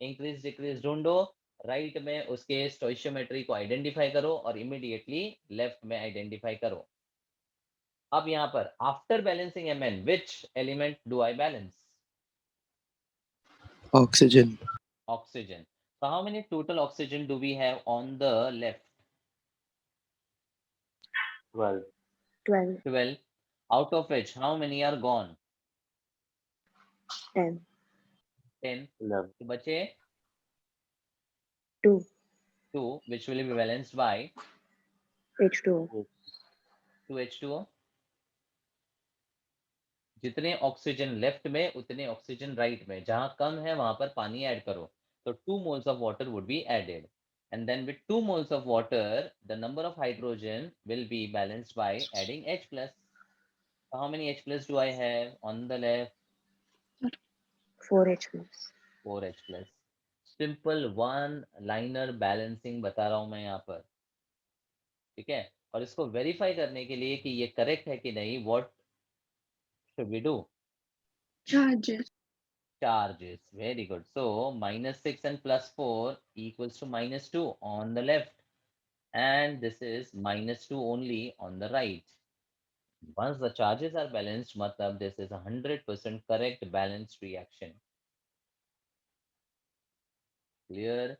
Increase decrease ढूंढो. Right में उसके stoichiometry को आइडेंटिफाई करो और इमीडिएटली लेफ्ट में आइडेंटिफाई करो. अब यहाँ पर after balancing Mn which element do I balance? Oxygen. Oxygen. So how many total oxygen do we have on the left? 12. 12, 12. Out of which how many are gone? 10, 10. 11. तो बचे 2, 2 which will be balanced by H2O. 2H2O. जितने oxygen left में उतने oxygen right में. जहां कम है वहां पर पानी ऐड करो. तो 2 moles of water would be added, and then with 2 moles of water the number of hydrogen will be balanced by adding H plus. So how many H plus do I have on the left? 4H plus. 4H plus. Simple one liner balancing बता रहा हूं मैं यहाँ पर. ठीक है. और इसको वेरीफाई करने के लिए कि ये करेक्ट है कि नहीं, what should we do? Charges. Charges. Very good. So -6 and +4 equals to -2 on the left, and this is -2 only on the right. Once the charges are balanced, matlab this is 100% correct balanced reaction. Clear?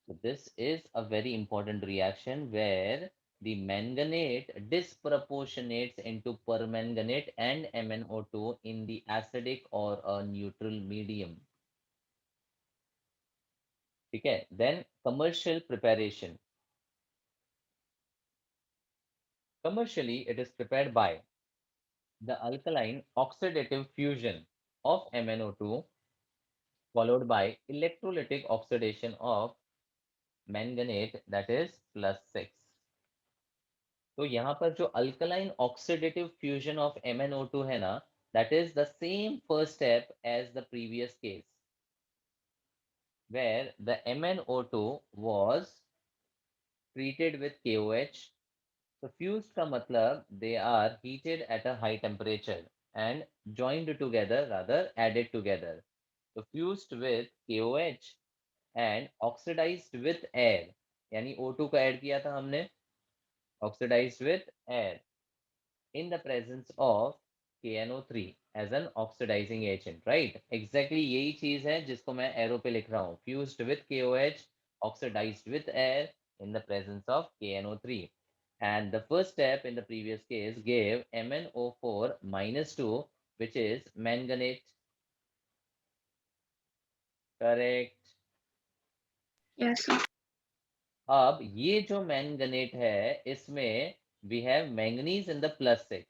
So this is a very important reaction where the manganate disproportionates into permanganate and MnO2 in the acidic or a neutral medium. Okay, then commercial preparation. Commercially, it is prepared by the alkaline oxidative fusion of MnO2 followed by electrolytic oxidation of manganate, that is +6. तो यहाँ पर जो alkaline oxidative fusion of MnO2 है ना, that is the same first step as the previous case where the MnO2 was treated with KOH. So fused का मतलब they are heated at a high temperature and joined together, rather added together. So fused with KOH and oxidized with air, यानी O2 का add किया था हमने, oxidized with air in the presence of KNO3 as an oxidizing agent, right? Exactly यही चीज है जिसको मैं एरो पे लिख रहा हूँ. Fused with KOH, oxidized with air in the presence of KNO3. And the first step in the previous case gave MnO4 -2, which is manganate. Correct. Yes, sir. अब ये जो मैंगनेट है इसमें we have manganese in the +6.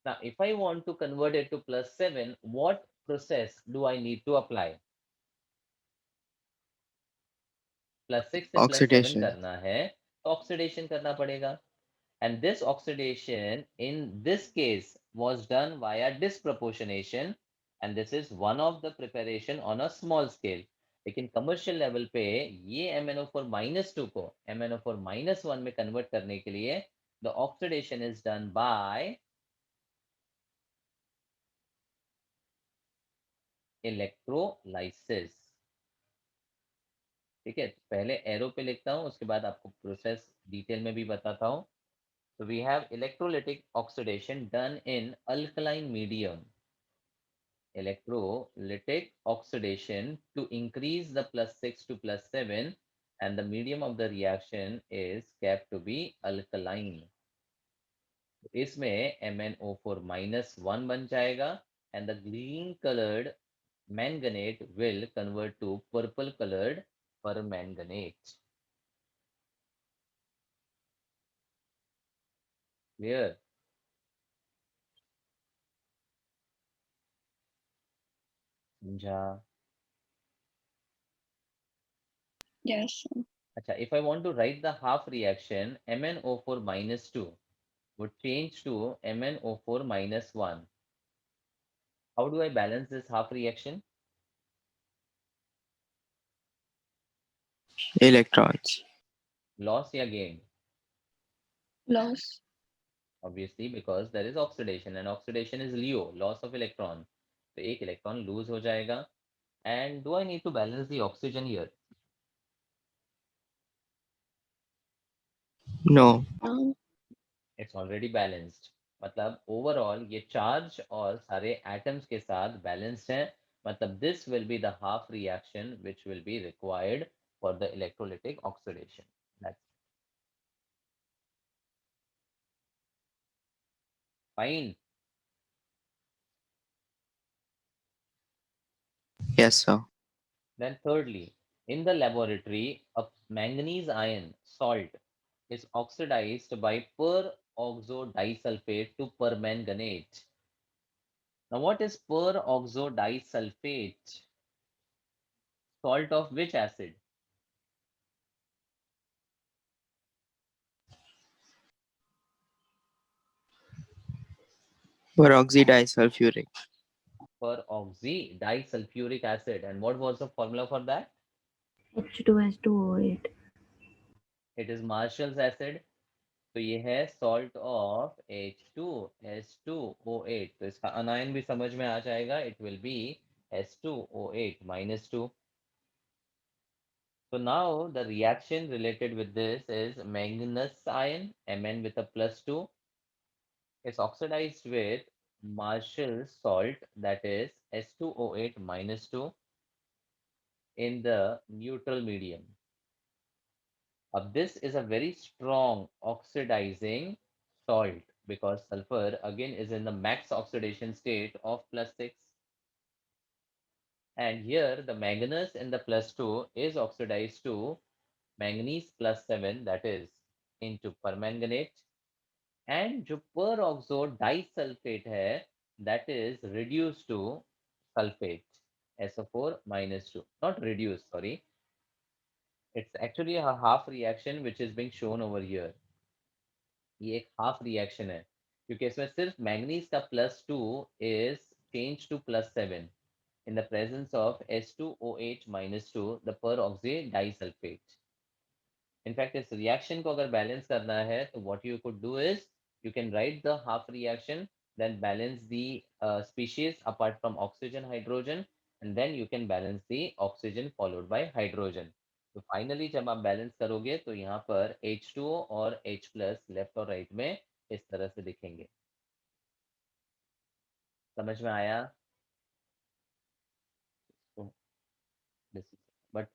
Now, if I want to convert it to +7, what process do I need to apply? +6 से +7 Oxidation. करना है तो oxidation करना पड़ेगा. And this oxidation in this case was done via disproportionation, and this is one of the preparation on a small scale. लेकिन commercial level पे ये MnO4 -2 को MnO4 -1 में convert करने के लिए the oxidation is done by electrolysis. ठीक है. पहले एरो पे लिखता हूँ, उसके बाद आपको प्रोसेस डिटेल में भी बताता हूँ. So we have electrolytic oxidation done in alkaline medium. Electrolytic oxidation to increase the +6 to +7, and the medium of the reaction is kept to be alkaline. इसमें MnO4 -1 बन जाएगा, and the green colored manganate will convert to purple colored permanganate. Clear? समझा? Yes, sir. अच्छा, if I want to write the half reaction, MnO4 minus 2 would change to MnO4 minus 1. How do I balance this half reaction? Electrons. Loss या gain? Loss. Obviously, because there is oxidation and oxidation is LEO, loss of electron. तो एक electron lose हो जाएगा. And do I need to balance the oxygen here? No. It's already balanced. मतलब overall ये charge और सारे atoms के साथ balanced हैं. मतलब this will be the half reaction which will be required for the electrolytic oxidation. That's fine. Yes, sir. Then thirdly, in the laboratory, a manganese ion salt is oxidized by peroxodisulfate to permanganate. Now, what is peroxodisulfate? Salt of which acid? Peroxydisulfuric. Peroxydisulfuric acid. And what was the formula for that? H2S2O8. It is Marshall's acid. तो ये है salt of H2S2O8. तो इसका anion भी समझ में आ जाएगा. It will be S2O8 minus 2. So now the reaction related with this is manganese ion, Mn with a plus 2, is oxidized with Marshall salt, that is S2O8 minus 2, in the neutral medium. This is a very strong oxidizing salt because sulfur again is in the max oxidation state of plus 6. And here the manganese in the plus 2 is oxidized to manganese plus 7, that is into permanganate. And जो peroxo disulfate है, that is reduced to sulfate, SO4 minus 2. Not reduced, sorry. It's actually a half reaction which is being shown over here. ये एक half reaction है क्योंकि इसमें सिर्फ manganese का plus 2 is changed to plus 7 in the presence of S2O8 minus 2, the peroxy disulfate. In fact, इस reaction को अगर balance करना है तो what you could do is you can write the half reaction, then balance the species apart from oxygen, hydrogen, and then you can balance the oxygen followed by hydrogen. तो finally जब आप balance करोगे तो यहाँ पर H2O और H plus left और right में इस तरह से दिखेंगे. समझ में आया? बट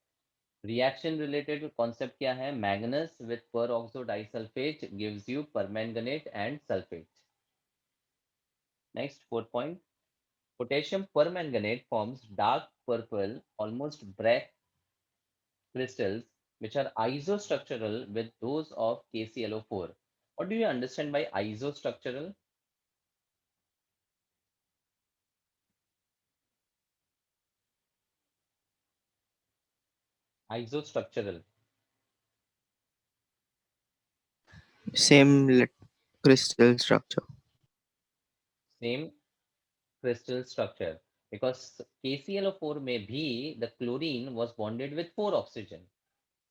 रिएक्शन रिलेटेड कॉन्सेप्ट क्या है? Magnus with peroxo disulfate gives you permanganate and sulfate. Next, fourth point. Potassium permanganate forms dark purple, almost black crystals which are isostructural with those of KClO4. What do you understand by isostructural? Isostructural. Same crystal structure. Same crystal structure. Because KClO4 may be the chlorine was bonded with 4 oxygen,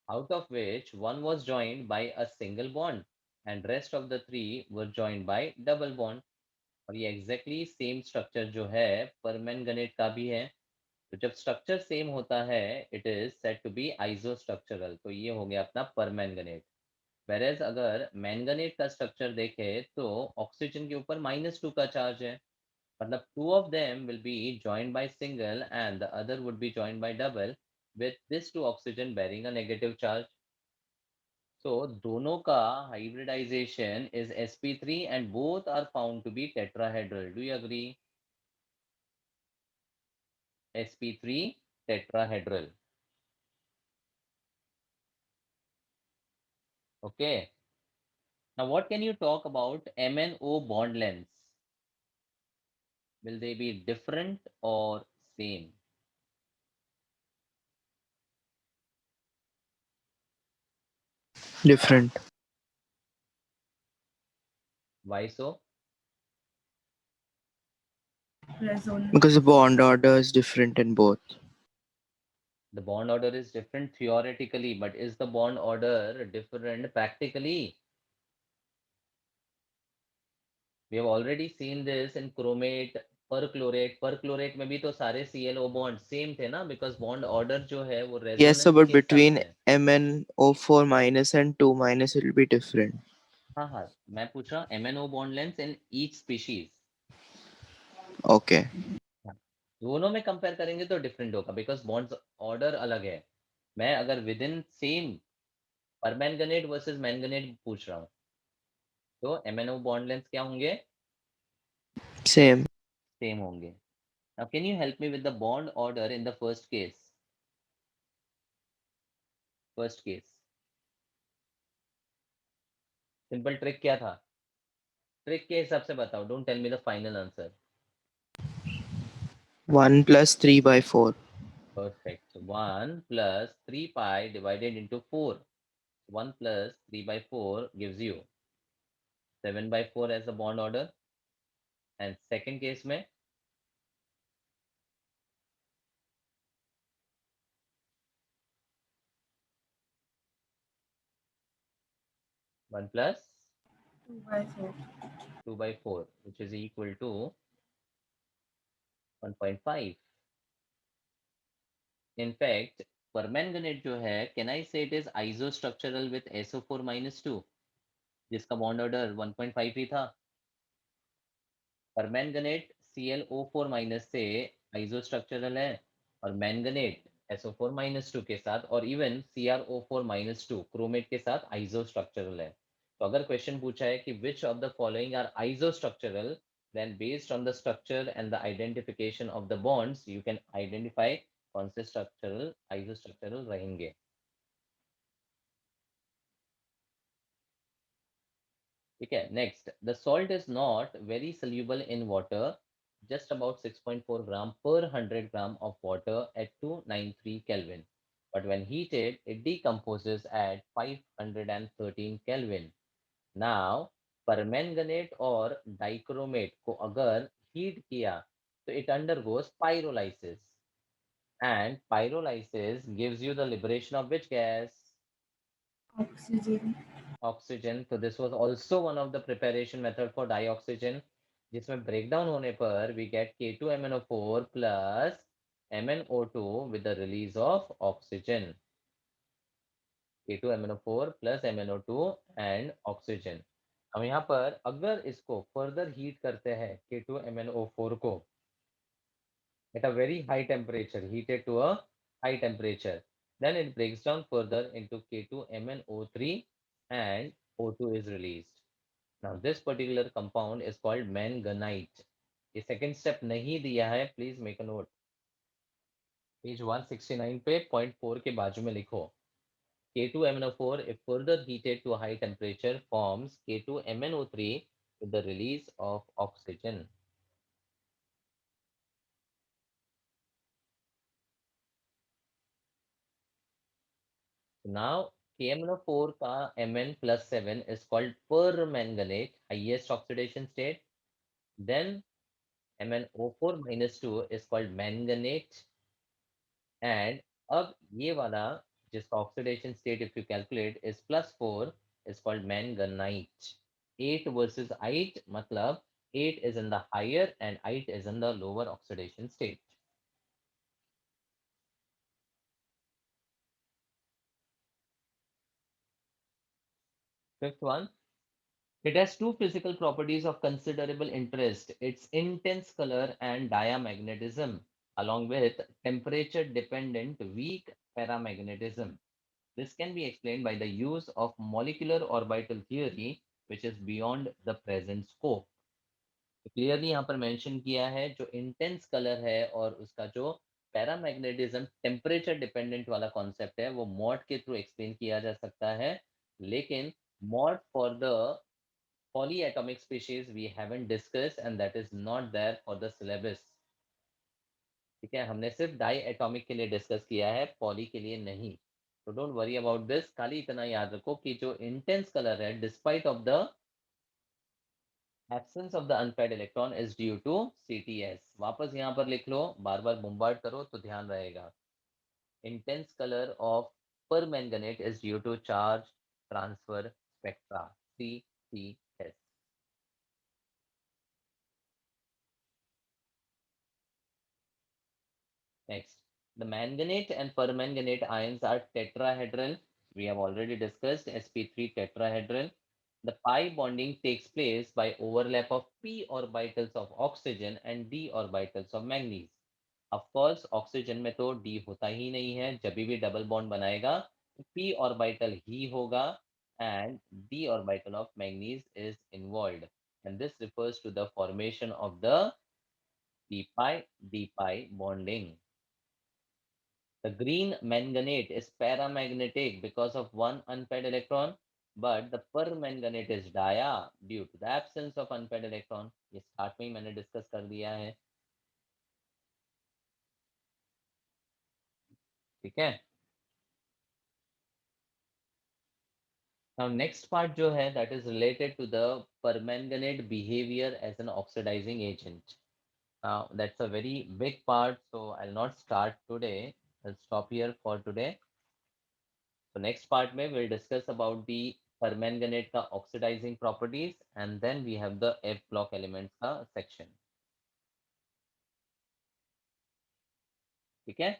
out of which one was joined by a single bond and rest of the 3 were joined by double bond. और ये exactly same structure जो है permanganate का भी है. तो जब structure same होता है it is said to be isostructural. तो ये हो गया अपना परमैंगनेट. वेरेज अगर मैंगनेट का स्ट्रक्चर देखे तो ऑक्सीजन के ऊपर -2 का चार्ज है. मतलब two of them will be joined by single and the other would be joined by double with this two oxygen bearing a negative charge. So दोनों का hybridization is sp3 and both are found to be tetrahedral. Do you agree? sp3 tetrahedral. Okay. Now, what can you talk about M and O bond lengths? Will they be different or same? Different. Why so? Because the bond order is different in both. The bond order is different theoretically, but is the bond order different practically? We have already seen this in chromate, perchlorate. Perchlorate में भी तो सारे ClO bond same थे ना, because bond order जो है वो Yes, sir, resonance but के साथ between है. MnO4 minus and 2 minus it will be different. हाँ हाँ, मैं पूछ रहा हूँ MnO bond lengths in each species. Okay. हाँ, दोनों में कंपेयर करेंगे तो डिफरेंट होगा बिकॉज बॉन्ड्स ऑर्डर अलग है. मैं अगर with in same permanganate versus manganate पूछ रहा हूँ तो MnO बॉन्ड लेंथ क्या होंगे? Same. सेम होंगे. Now can you help me with the bond order in the first case? First case simple trick क्या था? ट्रिक के हिसाब से बताओ, don't tell me the final answer. 1 plus 3 by 4. Perfect. 1 plus 3 pi divided into 4. 1 plus 3 by 4 gives you 7 by 4 as the bond order. And second case में 1 plus 2 by 4, which is equal to 1.5. In fact, permanganate जो है, can I say it is isostructural with SO4 minus 2, जिसका bond order 1.5 ही था. Permanganate ClO4 minus से आइसोस्ट्रक्चरल है और manganate SO4 minus 2 के साथ और इवन CrO4 माइनस 2 क्रोमेट के साथ आइसोस्ट्रक्चरल है. तो अगर क्वेश्चन पूछा है कि which of the following are isostructural, then based on the structure and the identification of the bonds you can identify कौन से स्ट्रक्चरल आइसोस्ट्रक्चरल रहेंगे. ठीक है. Next, the salt is not very soluble in water, just about 6.4 gram per 100 gram of water at 293 Kelvin. But when heated, it decomposes at 513 Kelvin. Now, permanganate और dichromate को अगर heat किया तो it undergoes pyrolysis. And pyrolysis gives you the liberation of which gas? Oxygen. So this was also one of the preparation method for dioxygen, जिसमें breakdown होने पर we get K2MnO4 plus MnO2 with the release of oxygen. K2MnO4 plus MnO2 and oxygen. हम यहाँ पर अगर इसको further heat करते हैं K2MnO4 को at a very high temperature, heated to a high temperature, then it breaks down further into K2MnO3 and O2 is released. Now this particular compound is called manganite. ये second step नहीं दिया है, please make a note. Page 169 पे point 4 के बाजू में लिखो. K2MnO4 if further heated to a high temperature forms K2MnO3 with the release of oxygen. Now KMnO4 का Mn plus 7 is called permanganate, highest oxidation state. Then MnO4 minus 2 is called manganate. And अब ये वाला जिसका oxidation state if you calculate is +4 is called manganite. 8 versus 8 मतलब 8 is in the higher and 8 is in the lower oxidation state. Fifth one, it has two physical properties of considerable interest: its intense color and diamagnetism, along with temperature dependent weak paramagnetism. This can be explained by the use of molecular orbital theory, which is beyond the present scope. तो clearly यहाँ पर mention किया है जो intense colour है और उसका जो पैरामैग्नेटिज्म टेम्परेचर डिपेंडेंट वाला कॉन्सेप्ट है वो मॉड के थ्रू एक्सप्लेन किया जा सकता है लेकिन mod for the polyatomic species we haven't discussed and that is not there for the syllabus. ठीक है, हमने सिर्फ डाई एटॉमिक के लिए डिस्कस किया है, पॉली के लिए नहीं. तो डोंट वरी अबाउट दिस. खाली इतना याद रखो कि जो इंटेंस कलर है despite of the absence of the unpaired electron is due to CTS. वापस यहाँ पर लिख लो, बार बार बोmbard करो तो ध्यान रहेगा. Intense colour of permanganate is due to charge transfer spectra, CTS. Next, the manganate and permanganate ions are tetrahedral. We have already discussed sp3 tetrahedral. The pi bonding takes place by overlap of p orbitals of oxygen and d orbitals of manganese. Of course, oxygen में तो d होता ही नहीं है, जब भी double bond बनाएगा तो p orbital ही होगा and d orbital of manganese is involved. And this refers to the formation of the p pi d pi bonding. The green manganate is paramagnetic because of one unpaired electron, but the permanganate is dia due to the absence of unpaired electron. ये start में ही मैंने discuss कर दिया है. ठीक है. Now next part जो है that is related to the permanganate behavior as an oxidizing agent. Now that's a very big part, so I'll not start today. I'll stop here for today. So next part में we'll discuss about the permanganate का oxidizing properties and then we have the F block elements का section. ठीक है.